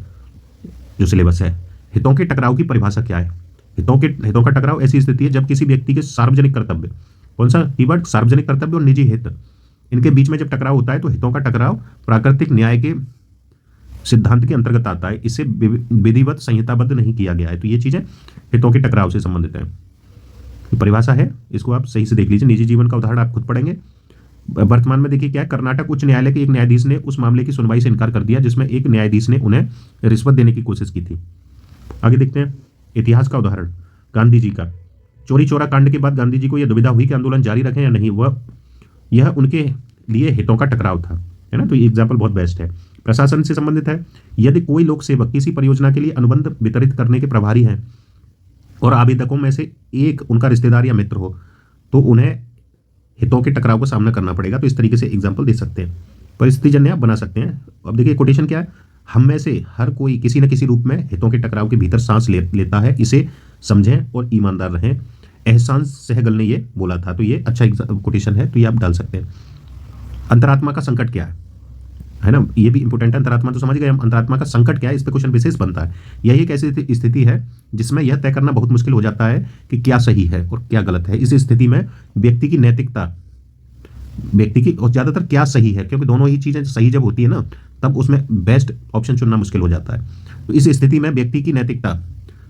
जो सिलेबस है। हितों के टकराव की परिभाषा क्या है। हितों का टकराव ऐसी स्थिति है जब किसी व्यक्ति के सार्वजनिक कर्तव्य, कौन सा कीवर्ड, सार्वजनिक कर्तव्य और निजी हित, इनके बीच में जब टकराव होता है तो हितों का टकराव प्राकृतिक न्याय के सिद्धांत के अंतर्गत आता है। इसे विधिवत संहिताबद्ध नहीं किया गया है। तो ये चीजें हितों के टकराव से संबंधित है। परिभाषा है, इसको आप सही से देख लीजिए। निजी जीवन का उदाहरण आप खुद पढ़ेंगे। वर्तमान में देखिए क्या है, कर्नाटक उच्च न्यायालय के एक न्यायाधीश ने उस मामले की सुनवाई से इनकार कर दिया जिसमें एक न्यायाधीश ने उन्हें रिश्वत देने की कोशिश की थी। आगे देखते हैं इतिहास का उदाहरण गांधी जी का। चोरी चोरा कांड के बाद गांधी जी को यह दुविधा हुई कि आंदोलन जारी रखें या नहीं। यह उनके लिए हितों का टकराव था, है ना। तो ये एग्जाम्पल बहुत बेस्ट है। प्रशासन से संबंधित है। यदि कोई लोक सेवक किसी परियोजना के लिए अनुबंध वितरित करने के प्रभारी हैं और आवेदकों में से एक उनका रिश्तेदार या मित्र हो, तो उन्हें हितों के टकराव का सामना करना पड़ेगा। तो इस तरीके से एग्जाम्पल दे सकते हैं, परिस्थिति जन्य आप बना सकते हैं। अब देखिए कोटेशन क्या है, हम में से हर कोई किसी न किसी रूप में हितों के टकराव के भीतर सांस लेता है, इसे समझें और ईमानदार रहें। एहसान सहगल ने ये बोला था, तो ये अच्छा कोटेशन है, तो ये आप डाल सकते हैं। अंतरात्मा का संकट क्या है ना, ये भी इंपोर्टेंट है। अंतरात्मा तो समझ गए हम, अंतरात्मा का संकट क्या है, इस पर क्वेश्चन विशेष बनता है। यही एक ऐसी स्थिति है जिसमें यह तय करना बहुत मुश्किल हो जाता है कि क्या सही है और क्या गलत है। इस स्थिति में व्यक्ति की नैतिकता, और ज्यादातर क्या सही है, क्योंकि दोनों ही चीजें सही जब होती है ना, तब उसमें बेस्ट ऑप्शन चुनना मुश्किल हो जाता है। तो इस स्थिति में व्यक्ति की नैतिकता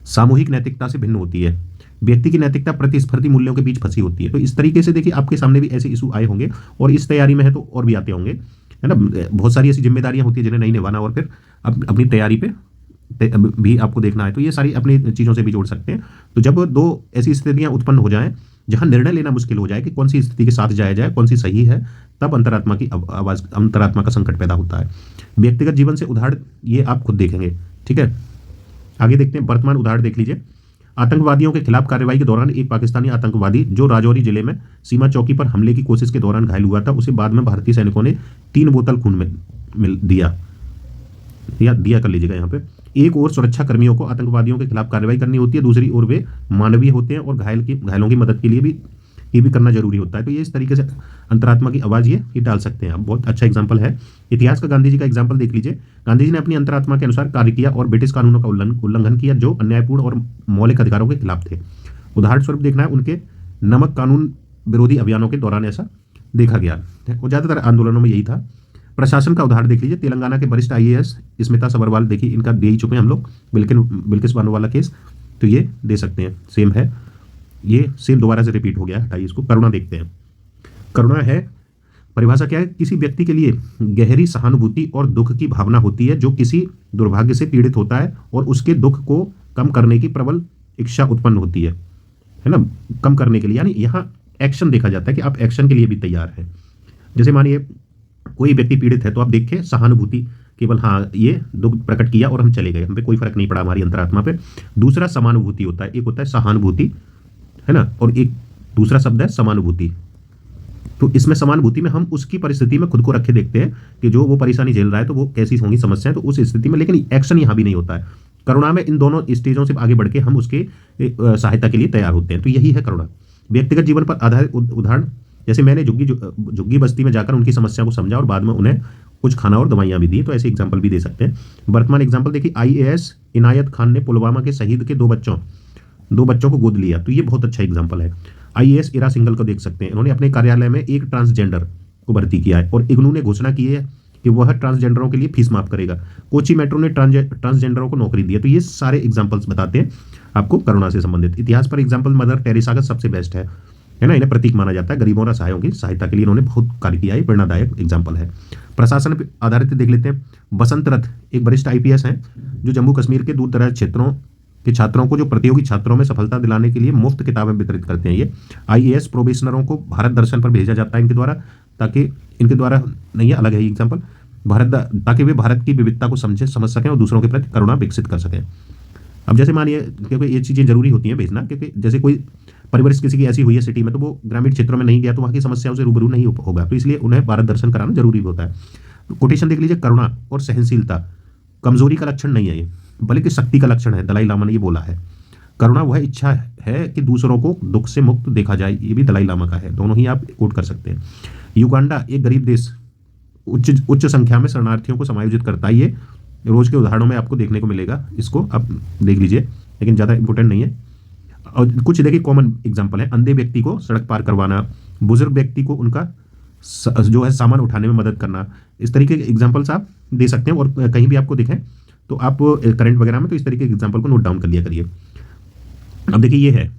सामूहिक नैतिकता से भिन्न होती है। व्यक्ति की नैतिकता प्रतिस्पर्धी मूल्यों के बीच फंसी होती है। तो इस तरीके से देखिए आपके सामने भी ऐसे इशू आए होंगे और इस तैयारी में है तो और भी आते होंगे, है ना। बहुत सारी ऐसी जिम्मेदारियां होती है जिन्हें नहीं निभाना और फिर अपनी तैयारी पे भी आपको देखना है। तो ये सारी अपनी चीज़ों से भी जोड़ सकते हैं। तो जब दो ऐसी स्थितियां उत्पन्न हो जाएं जहां निर्णय लेना मुश्किल हो जाए कि कौन सी स्थिति के साथ जाया जाए, कौन सी सही है, तब अंतरात्मा की आवाज़, अंतरात्मा का संकट पैदा होता है। व्यक्तिगत जीवन से उदाहरण ये आप खुद देखेंगे, ठीक है। आगे देखते हैं, वर्तमान उदाहरण देख लीजिए। आतंकवादियों के खिलाफ कार्रवाई के दौरान एक पाकिस्तानी आतंकवादी जो राजौरी जिले में सीमा चौकी पर हमले की कोशिश के दौरान घायल हुआ था, उसे बाद में भारतीय सैनिकों ने 3 बोतल खून में दिया कर लीजिएगा यहाँ पे। एक ओर सुरक्षा कर्मियों को आतंकवादियों के खिलाफ कार्रवाई करनी होती है, दूसरी ओर वे मानवीय होते हैं और घायलों की मदद के लिए भी ये भी करना जरूरी होता है। तो ये इस तरीके से अंतरात्मा की आवाज़ ये डाल सकते हैं आप। बहुत अच्छा एग्जाम्पल है। इतिहास का गांधी जी का एग्जाम्पल देख लीजिए। गांधी जी ने अपनी अंतरात्मा के अनुसार कार्य किया और ब्रिटिश कानूनों का उल्लंघन किया जो अन्यायपूर्ण और मौलिक अधिकारों के खिलाफ थे। उदाहरण स्वरूप देखना है उनके नमक कानून विरोधी अभियानों के दौरान ऐसा देखा गया है और ज़्यादातर आंदोलनों में यही था। प्रशासन का उदाहरण देख लीजिए। तेलंगाना के वरिष्ठ IAS स्मिता सबरवाल, देखिए इनका दे ही चुके हैं हम लोग, बिल्किस बानो वाला केस, तो ये दे सकते हैं। सेम है, ये सेम दोबारा से रिपीट हो गया, हटाइए इसको। करुणा देखते हैं। करुणा है, परिभाषा क्या है, किसी व्यक्ति के लिए गहरी सहानुभूति और दुख की भावना होती है जो किसी दुर्भाग्य से पीड़ित होता है और उसके दुख को कम करने की प्रबल इच्छा उत्पन्न होती है ना, कम करने के लिए। यानी यहाँ एक्शन देखा जाता है कि आप एक्शन के लिए भी तैयार हैं। जैसे मानिए कोई व्यक्ति पीड़ित है तो आप देखें सहानुभूति, केवल हाँ ये दुख प्रकट किया और हम चले गए, हम पे कोई फर्क नहीं पड़ा हमारी अंतरात्मा पे। दूसरा समानुभूति होता है, एक होता है सहानुभूति, है ना, और एक दूसरा शब्द है समानुभूति। तो इसमें समानुभूति में हम उसकी परिस्थिति में खुद को रखे देखते हैं कि जो वो परेशानी झेल रहा है तो वो कैसी होंगी समस्याएं, तो उस स्थिति में, लेकिन एक्शन यहाँ भी नहीं होता है। करुणा में इन दोनों स्टेजों से आगे बढ़ के हम उसके सहायता के लिए तैयार होते हैं, तो यही है करुणा। व्यक्तिगत जीवन पर आधारित उदाहरण, जैसे मैंने झुग्गी बस्ती में जाकर उनकी समस्या को समझा और बाद में उन्हें कुछ खाना और दवाइयाँ भी दी, तो ऐसे एग्जाम्पल भी दे सकते हैं। वर्तमान एग्जाम्पल देखिए, IAS इनायत खान ने पुलवामा के शहीद के दो बच्चों को गोद लिया, तो ये बहुत अच्छा एग्जाम्पल है। IAS इरा सिंघल को देख सकते हैं, इन्होंने अपने कार्यालय में एक ट्रांसजेंडर को भर्ती किया है और इग्नू ने घोषणा की है कि वह ट्रांसजेंडरों के लिए फीस माफ करेगा। कोची मेट्रो ने ट्रांसजेंडरों को नौकरी दी है। तो ये सारे एग्जाम्पल्स बताते हैं आपको करुणा से संबंधित। इतिहास पर एग्जाम्पल मदर टेरेसा का सबसे बेस्ट है ना, इन्हें प्रतीक माना जाता है, गरीबों और असहायों की सहायता के लिए इन्होंने बहुत कार्य किया है, प्रेरणादायक एग्जाम्पल है। प्रशासन पर आधारित देख लेते हैं। बसंत रथ एक वरिष्ठ IPS हैं जो जम्मू कश्मीर के दूर दराज क्षेत्रों के छात्रों को, जो प्रतियोगी छात्रों में सफलता दिलाने के लिए मुफ्त किताबें वितरित करते हैं। ये IAS प्रोबेशनरों को भारत दर्शन पर भेजा जाता है इनके द्वारा, ताकि इनके द्वारा नहीं है, अलग है ये एग्जाम्पल, ताकि वे भारत की विविधता को समझ सकें और दूसरों के प्रति करुणा विकसित कर सकें। अब जैसे मानिए, क्योंकि ये चीज़ें जरूरी होती हैं भेजना, क्योंकि जैसे कोई परिवर्तन किसी की ऐसी हुई है सिटी में, तो वो ग्रामीण क्षेत्रों में नहीं गया तो वहाँ की समस्याओं से रूबरू नहीं होगा, तो इसलिए उन्हें भारत दर्शन कराना जरूरी होता है। तो कोटेशन देख लीजिए, करुणा और सहनशीलता कमजोरी का लक्षण नहीं है ये, बल्कि शक्ति का लक्षण है। दलाई लामा ने ये बोला है। करुणा वह इच्छा है कि दूसरों को दुख से मुक्त देखा जाए, ये भी दलाई लामा का है, दोनों ही आप कोट कर सकते हैं। युगांडा एक गरीब देश उच्च संख्या में शरणार्थियों को समायोजित करता है, ये रोज के उदाहरणों में आपको देखने को मिलेगा, इसको आप देख लीजिए, लेकिन ज़्यादा इंपॉर्टेंट नहीं है। और कुछ देखिए कॉमन एग्जांपल है, अंधे व्यक्ति को सड़क पार करवाना, बुजुर्ग व्यक्ति को उनका जो है सामान उठाने में मदद करना, इस तरीके के एग्जांपल्स आप दे सकते हैं। और कहीं भी आपको दिखें तो आप करंट वगैरह में तो इस तरीके के एग्जांपल को नोट डाउन कर लिया करिए। अब देखिए ये है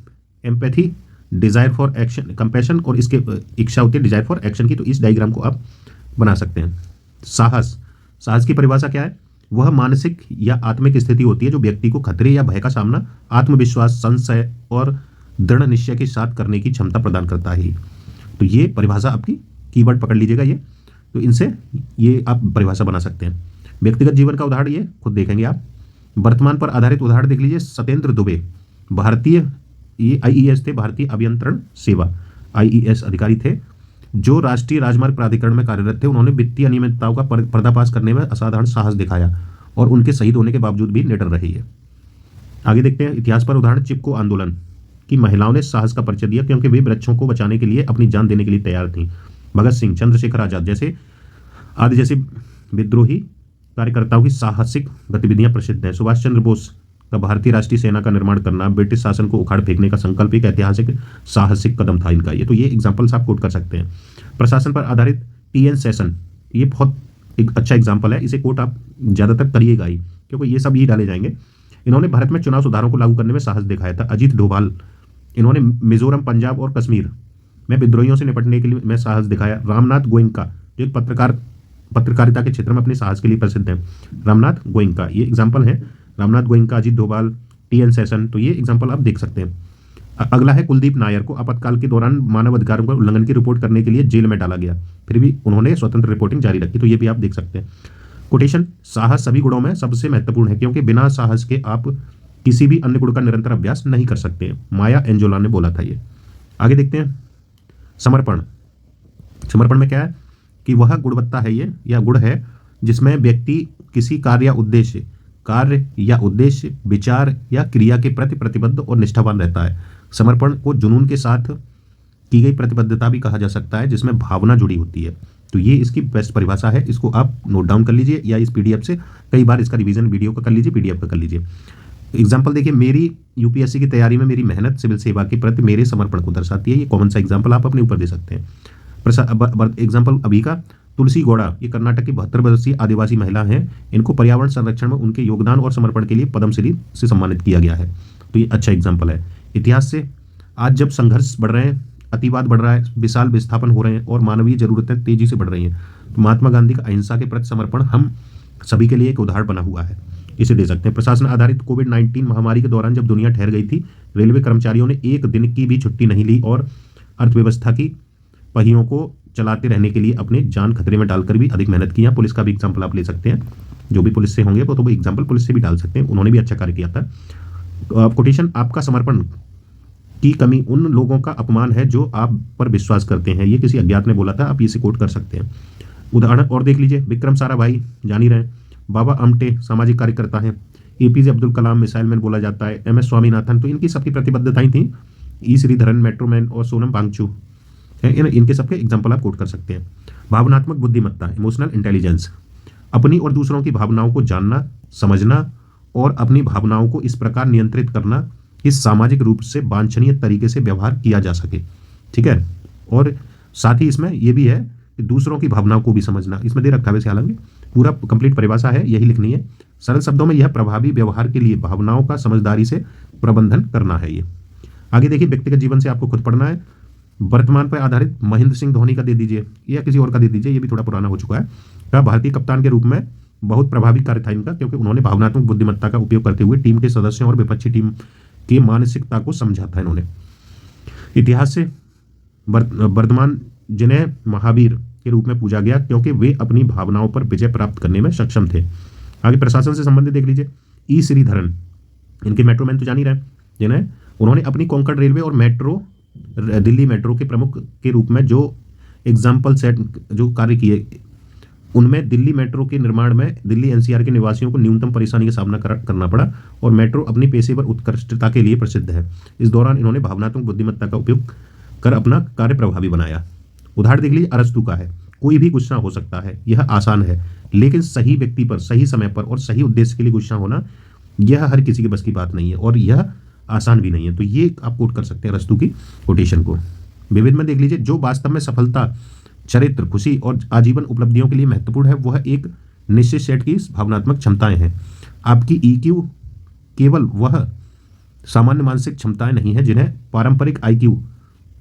empathy, desire for action, compassion, और इसके इच्छा होती है डिजायर फॉर एक्शन की, तो इस डायग्राम को आप बना सकते हैं। साहस की परिभाषा क्या है? वह मानसिक या आत्मिक स्थिति होती है जो व्यक्ति को खतरे या भय का सामना आत्मविश्वास, संशय और दृढ़ निश्चय के साथ करने की क्षमता प्रदान करता है। तो ये परिभाषा आपकी कीवर्ड पकड़ लीजिएगा ये, तो इनसे ये आप परिभाषा बना सकते हैं। व्यक्तिगत जीवन का उदाहरण ये खुद देखेंगे आप। वर्तमान पर आधारित उदाहरण देख लीजिए, सत्येंद्र दुबे भारतीय ये IES थे, भारतीय अभियंत्रण सेवा IES अधिकारी थे, जो राष्ट्रीय राजमार्ग प्राधिकरण में कार्यरत थे। उन्होंने वित्तीय अनियमितताओं का पर्दाफाश करने में असाधारण साहस दिखाया और उनके शहीद होने के बावजूद भी निडर रही है। आगे देखते हैं इतिहास पर उदाहरण, चिपको आंदोलन की महिलाओं ने साहस का परिचय दिया क्योंकि वे वृक्षों को बचाने के लिए अपनी जान देने के लिए तैयार थीं। भगत सिंह, चंद्रशेखर आजाद जैसे विद्रोही कार्यकर्ताओं की साहसिक गतिविधियां प्रसिद्ध हैं। सुभाष चंद्र बोस का भारतीय राष्ट्रीय सेना का निर्माण करना, ब्रिटिश शासन को उखाड़ फेंकने का संकल्प एक ऐतिहासिक साहसिक कदम था इनका। ये तो ये एग्जांपल्स आप कोट कर सकते हैं। प्रशासन पर आधारित TN सेशन, ये बहुत एक अच्छा एग्जांपल है, इसे कोट आप ज़्यादातर करिएगा ही, क्योंकि ये सब ही डाले जाएंगे। इन्होंने भारत में चुनाव सुधारों को लागू करने में साहस दिखाया था। अजीत डोभाल, इन्होंने मिजोरम, पंजाब और कश्मीर में विद्रोहियों से निपटने के लिए में साहस दिखाया। रामनाथ गोयनका, जो एक पत्रकारिता के क्षेत्र में अपने साहस के लिए प्रसिद्ध हैं। रामनाथ गोयनका, ये एग्जाम्पल है। रामनाथ गोयनका, अजीत डोभाल, TN सेशन, तो ये एग्जाम्पल आप देख सकते हैं। अगला है कुलदीप नायर को आपातकाल के दौरान मानव अधिकारों का उल्लंघन की रिपोर्ट करने के लिए जेल में डाला गया, फिर भी उन्होंने स्वतंत्र रिपोर्टिंग जारी रखी, तो ये भी आप देख सकते हैं। कोटेशन, साहस सभी गुणों में सबसे महत्वपूर्ण है क्योंकि बिना साहस के आप किसी भी अन्य गुण का निरंतर अभ्यास नहीं कर सकते। माया एंजोला ने बोला था ये। आगे देखते हैं समर्पण। समर्पण में क्या है कि वह गुणवत्ता है ये, या गुण है जिसमें व्यक्ति किसी कार्य या उद्देश्य, विचार या क्रिया के प्रति प्रतिबद्ध और निष्ठावान रहता है। समर्पण को जुनून के साथ की गई प्रतिबद्धता भी कहा जा सकता है, जिसमें भावना जुड़ी होती है। तो ये इसकी बेस्ट परिभाषा है, इसको आप नोट डाउन कर लीजिए या इस PDF से कई बार इसका रिवीजन वीडियो का कर लीजिए, PDF का कर लीजिए। एग्जाम्पल देखिए, मेरी UPSC की तैयारी में मेरी मेहनत सिविल सेवा के प्रति मेरे समर्पण को दर्शाती है। ये कॉमन सा एग्जाम्पल आप अपने ऊपर दे सकते हैं। एग्जाम्पल अभी का, तुलसी गौड़ा, ये कर्नाटक की 72 वर्षीय आदिवासी महिला हैं। इनको पर्यावरण संरक्षण में उनके योगदान और समर्पण के लिए पद्मश्री से सम्मानित किया गया है, तो ये अच्छा एग्जाम्पल है। इतिहास से, आज जब संघर्ष बढ़ रहे हैं, अतिवाद बढ़ रहा है, विशाल विस्थापन हो रहे हैं और मानवीय जरूरतें तेजी से बढ़ रही हैं, तो महात्मा गांधी का अहिंसा के प्रति समर्पण हम सभी के लिए एक उदाहरण बना हुआ है, इसे दे सकते हैं। प्रशासन आधारित, कोविड-19 महामारी के दौरान जब दुनिया ठहर गई थी, रेलवे कर्मचारियों ने एक दिन की भी छुट्टी नहीं ली और अर्थव्यवस्था की पहियों को चलाते रहने के लिए अपने जान खतरे में डालकर भी अधिक मेहनत की। यहाँ पुलिस का भी एग्जाम्पल आप ले सकते हैं, जो भी पुलिस से होंगे वो तो एग्जाम्पल पुलिस से भी डाल सकते हैं, उन्होंने भी अच्छा कार्य किया था। कोटेशन, आपका समर्पण की कमी उन लोगों का अपमान है जो आप पर विश्वास करते हैं। ये किसी अज्ञात ने बोला था, आप इसे कोट कर सकते हैं। उदाहरण और देख लीजिए, विक्रम साराभाई जान ही रहे हैं, बाबा आमटे सामाजिक कार्यकर्ता हैं, APJ Abdul Kalam missile man बोला जाता है, एम एस स्वामीनाथन, तो इनकी सबकी प्रतिबद्धताएं थी। ई श्रीधरन मेट्रोमैन और सोनम वांगचू है, इनके सबके एग्जाम्पल आप कोट कर सकते हैं। भावनात्मक बुद्धिमत्ता, इमोशनल इंटेलिजेंस, अपनी और दूसरों की भावनाओं को जानना, समझना और अपनी भावनाओं को इस प्रकार नियंत्रित करना कि सामाजिक रूप से वांछनीय तरीके से व्यवहार किया जा सके। ठीक है, और साथ ही इसमें यह भी है कि दूसरों की भावनाओं को भी समझना, इसमें दे रखा है वैसे, हालांकि पूरा कंप्लीट परिभाषा है, यही लिखनी है। सरल शब्दों में यह प्रभावी व्यवहार के लिए भावनाओं का समझदारी से प्रबंधन करना है। ये आगे देखिए, व्यक्तिगत जीवन से आपको खुद पढ़ना है। वर्तमान पर आधारित महेंद्र सिंह धोनी का दे दीजिए या किसी और का दे दीजिए, ये भी थोड़ा पुराना हो चुका है। का भारतीय कप्तान के रूप में बहुत प्रभावी कार्य था इनका, क्योंकि उन्होंने भावनात्मक बुद्धिमत्ता का उपयोग करते हुए टीम के सदस्यों और विपक्षी टीम की मानसिकता को समझा था इन्होंने। इतिहास से वर्धमान, जिन्हें महावीर के रूप में पूजा गया क्योंकि वे अपनी भावनाओं पर विजय प्राप्त करने में सक्षम थे। आगे प्रशासन से संबंधित देख लीजिए, ई श्रीधरन, इनके मेट्रोमैन तो जान ही रहे, जिन्हें उन्होंने अपनी कोंकण रेलवे और मेट्रो, दिल्ली मेट्रो के प्रमुख के रूप में जो एग्जाम्पल सेट जो कार्य किए, उनमें दिल्ली मेट्रो के निर्माण में दिल्ली एनसीआर के निवासियों को न्यूनतम परेशानी का सामना करना पड़ा और मेट्रो अपनी पेशेवर उत्कृष्टता के लिए प्रसिद्ध है। इस दौरान इन्होंने भावनात्मक बुद्धिमत्ता का उपयोग कर अपना कार्य प्रभावी बनाया। उदाहरण देख लीजिए, अरस्तु का है, कोई भी गुस्सा हो सकता है, यह आसान है, लेकिन सही व्यक्ति पर, सही समय पर और सही उद्देश्य के लिए गुस्सा होना, यह हर किसी के बस की बात नहीं है और यह आसान भी नहीं है। तो ये आप कोट कर सकते हैं अरस्तु की कोटेशन को। विविध में देख लीजिए, जो वास्तव में सफलता, चरित्र, खुशी और आजीवन उपलब्धियों के लिए महत्वपूर्ण है वह एक निश्चित सेट की भावनात्मक क्षमताएं हैं। आपकी ईक्यू केवल वह सामान्य मानसिक क्षमताएं नहीं है जिन्हें पारंपरिक आईक्यू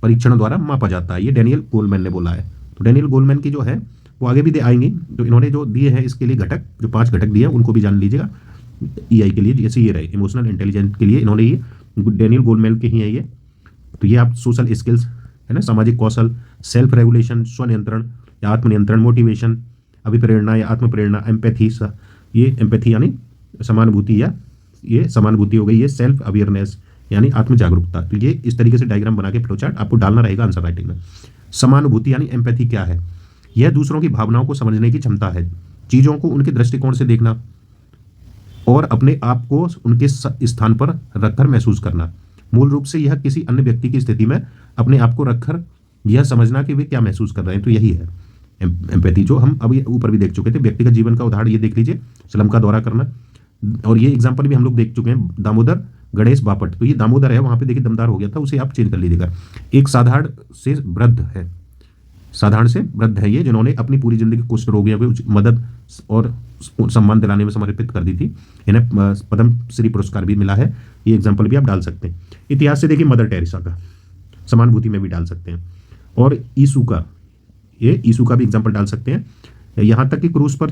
परीक्षणों द्वारा मापा जाता है। ये डेनियल गोलमैन ने बोला है। तो डेनियल गोलमैन की जो है वो आगे भी दे आएंगी, तो इन्होंने जो दिए हैं इसके लिए घटक, जो 5 घटक दिए हैं उनको भी जान लीजिएगा। ईआई के लिए जैसे ये रहे, इमोशनल इंटेलिजेंस के लिए इन्होंने ये डेनियल गोलमैन के ही है ये। तो ये आप सोशल स्किल्स है ना, सामाजिक कौशल, सेल्फ रेगुलेशन, स्वनियंत्रण या आत्मनियंत्रण, मोटिवेशन, अभिप्रेरणा या आत्मप्रेरणा, एम्पैथी, ये एम्पैथी यानी समानुभूति, या ये समानुभूति हो गई, ये सेल्फ अवेयरनेस यानी आत्म जागरूकता। तो ये इस तरीके से डायग्राम बना के फ्लोचार्ट आपको डालना रहेगा आंसर राइटिंग में। समानुभूति यानी एम्पैथी क्या है? यह दूसरों की भावनाओं को समझने की क्षमता है, चीज़ों को उनके दृष्टिकोण से देखना और अपने आप को उनके स्थान पर रखकर महसूस करना। मूल रूप से यह किसी अन्य व्यक्ति की स्थिति में अपने आप को रखकर यह समझना कि वे क्या महसूस कर रहे हैं। तो यही है एम्पैथी, जो हम अभी ऊपर भी देख चुके थे। व्यक्तिगत जीवन का उदाहरण ये देख लीजिए, स्लम का दौरा करना, और ये एग्जाम्पल भी हम लोग देख चुके हैं, दामोदर गणेश बापट। तो ये दामोदर है, वहाँ पे देखिए दमदार हो गया था, उसे आप चेंज कर लीजिएगा। एक साधारण से वृद्ध है, साधारण से वृद्ध है ये, जिन्होंने अपनी पूरी जिंदगी कुष्ठ रोगियों की मदद और सम्मान दिलाने में समर्पित कर दी थी। इन्हें पद्म श्री पुरस्कार भी मिला है। ये एग्जाम्पल भी आप डाल सकते हैं। इतिहास से देखिए, मदर टेरेसा का समानुभूति में भी डाल सकते हैं, और यीशु का, ये यीशु का भी एग्जाम्पल डाल सकते हैं। यहाँ तक कि क्रूस पर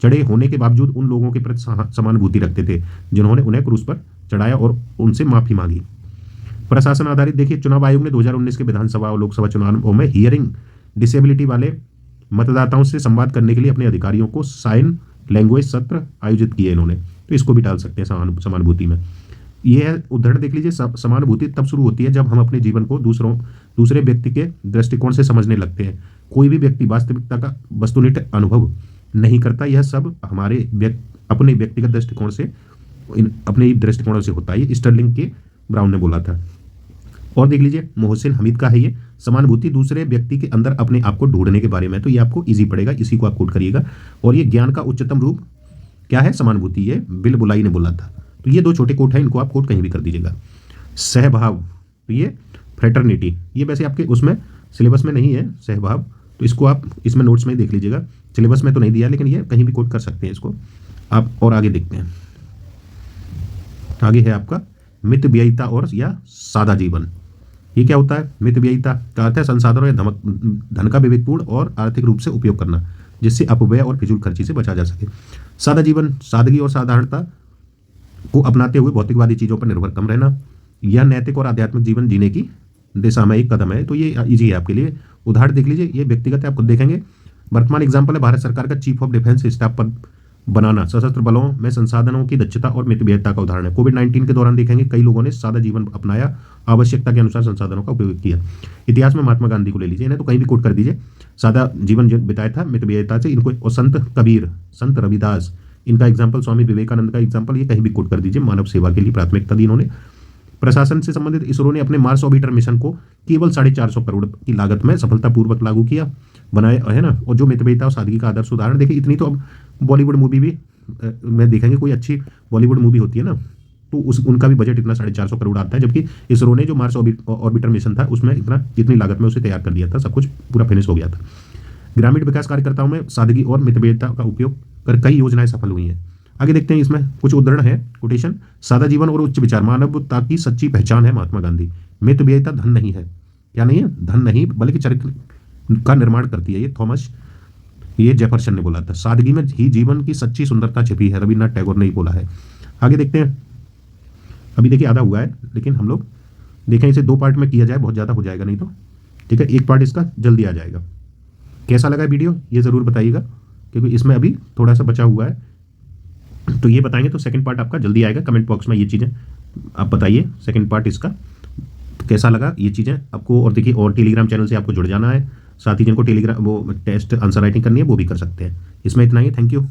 चढ़े होने के बावजूद उन लोगों के प्रति समानुभूति रखते थे जिन्होंने उन्हें क्रूस पर चढ़ाया और उनसे माफी मांगी। प्रशासन आधारित देखिए, चुनाव आयोग ने 2019 के विधानसभा और लोकसभा चुनावों में हियरिंग डिसेबिलिटी वाले मतदाताओं से संवाद करने के लिए अपने अधिकारियों को साइन लैंग्वेज सत्र आयोजित किए इन्होंने। तो इसको भी डाल सकते हैं समानुभूति में। यह उदाहरण देख लीजिए, समानुभूति तब शुरू होती है जब हम अपने जीवन को दूसरे व्यक्ति के दृष्टिकोण से समझने लगते हैं। कोई भी व्यक्ति वास्तविकता का वस्तुनिष्ठ अनुभव नहीं करता, यह सब हमारे अपने व्यक्तिगत दृष्टिकोण से, अपने दृष्टिकोणों से होता है। ये स्टर्लिंग के ब्राउन ने बोला था। और देख लीजिए, मोहसिन हमीद का है ये, समानुभूति दूसरे व्यक्ति के अंदर अपने आप को ढूंढने के बारे में। तो ये आपको इजी पड़ेगा, इसी को आप कोट करिएगा। और ये ज्ञान का उच्चतम रूप क्या है? समानुभूति। ये बिल बुलाई ने बोला था। तो ये 2 छोटे कोट हैं, इनको आप कोट कहीं भी कर दीजिएगा। सहभाव, तो ये फ्रेटर्निटी, ये वैसे आपके उसमें सिलेबस में नहीं है सहभाव, तो इसको आप इसमें नोट्स में देख लीजिएगा। सिलेबस में तो नहीं दिया, लेकिन ये कहीं भी कोट कर सकते हैं इसको आप। और आगे देखते हैं, आगे है आपका मितव्ययिता और या सादा जीवन। ये क्या होता है? मितव्ययिता का अर्थ है संसाधनों या धन का विवेकपूर्ण और आर्थिक रूप से उपयोग करना, जिससे अपव्यय और फिजूल खर्ची से बचा जा सके। सादा जीवन, सादगी और साधारणता को अपनाते हुए भौतिकवादी चीज़ों पर निर्भर कम रहना, यह नैतिक और आध्यात्मिक जीवन जीने की दिशा में एक कदम है। तो ये ईजी है आपके लिए। उदाहरण देख लीजिए, ये व्यक्तिगत है, आप खुद देखेंगे। वर्तमान एग्जाम्पल है भारत सरकार का चीफ ऑफ डिफेंस स्टाफ पद बनाना सशस्त्र बलों में संसाधनों की दक्षता और मितव्ययिता का उदाहरण है। कोविड-19 के दौरान देखेंगे कई लोगों ने सादा जीवन अपनाया, आवश्यकता के अनुसार संसाधनों का उपयोग किया। इतिहास में महात्मा गांधी को ले लीजिए, इन्हें तो कहीं भी कोट कर दीजिए, सादा जीवन बिताया था मितव्ययिता से इनको। और संत कबीर, संत रविदास, इनका एग्जाम्पल, स्वामी विवेकानंद का एग्जाम्पल, ये कहीं भी कोट कर दीजिए। मानव सेवा के लिए प्राथमिकता दी इन्होंने। प्रशासन से संबंधित इसरो ने अपने मार्स ऑर्बिटर मिशन को केवल 450 करोड़ की लागत में सफलतापूर्वक लागू किया, बनाया है ना। और जो मितव्ययिता और सादगी का आदर्श उदाहरण देखिए, इतनी तो अब बॉलीवुड मूवी भी में देखेंगे, कोई अच्छी बॉलीवुड मूवी होती है ना, तो उनका भी बजट इतना 450 करोड़ आता है। जबकि इसरो ने जो मार्स ऑर्बिटर मिशन था उसमें इतनी लागत में उसे तैयार कर दिया था, सब कुछ पूरा फिनिश हो गया था। ग्रामीण विकास कार्यकर्ताओं में सादगी और मितव्ययिता का उपयोग कर कई योजनाएं सफल हुई हैं। आगे देखते हैं, इसमें कुछ उदाहरण है, कोटेशन। सादा जीवन और उच्च विचार मानवता की सच्ची पहचान है महात्मा गांधी। मितव्ययिता धन नहीं है, क्या नहीं है, धन नहीं बल्कि चरित्र का निर्माण करती है, ये जेफरसन ने बोला था। सादगी में ही जीवन की सच्ची सुंदरता छिपी है, रविन्द्रनाथ टैगोर ने ही बोला है। आगे देखते हैं, अभी देखिए आधा हुआ है, लेकिन हम लोग देखें इसे 2 पार्ट में किया जाए, बहुत ज़्यादा हो जाएगा नहीं तो, ठीक है, एक पार्ट इसका जल्दी आ जाएगा। कैसा लगा वीडियो ये ज़रूर बताइएगा, क्योंकि इसमें अभी थोड़ा सा बचा हुआ है, तो ये बताएंगे तो सेकंड पार्ट आपका जल्दी आएगा। कमेंट बॉक्स में ये चीज़ें आप बताइए, सेकंड पार्ट इसका तो कैसा लगा ये चीज़ें आपको। और देखिए, और टेलीग्राम चैनल से आपको जुड़ जाना है, साथ ही जिनको टेलीग्राम वो टेस्ट आंसर राइटिंग करनी है वो भी कर सकते हैं। इसमें इतना ही, थैंक यू।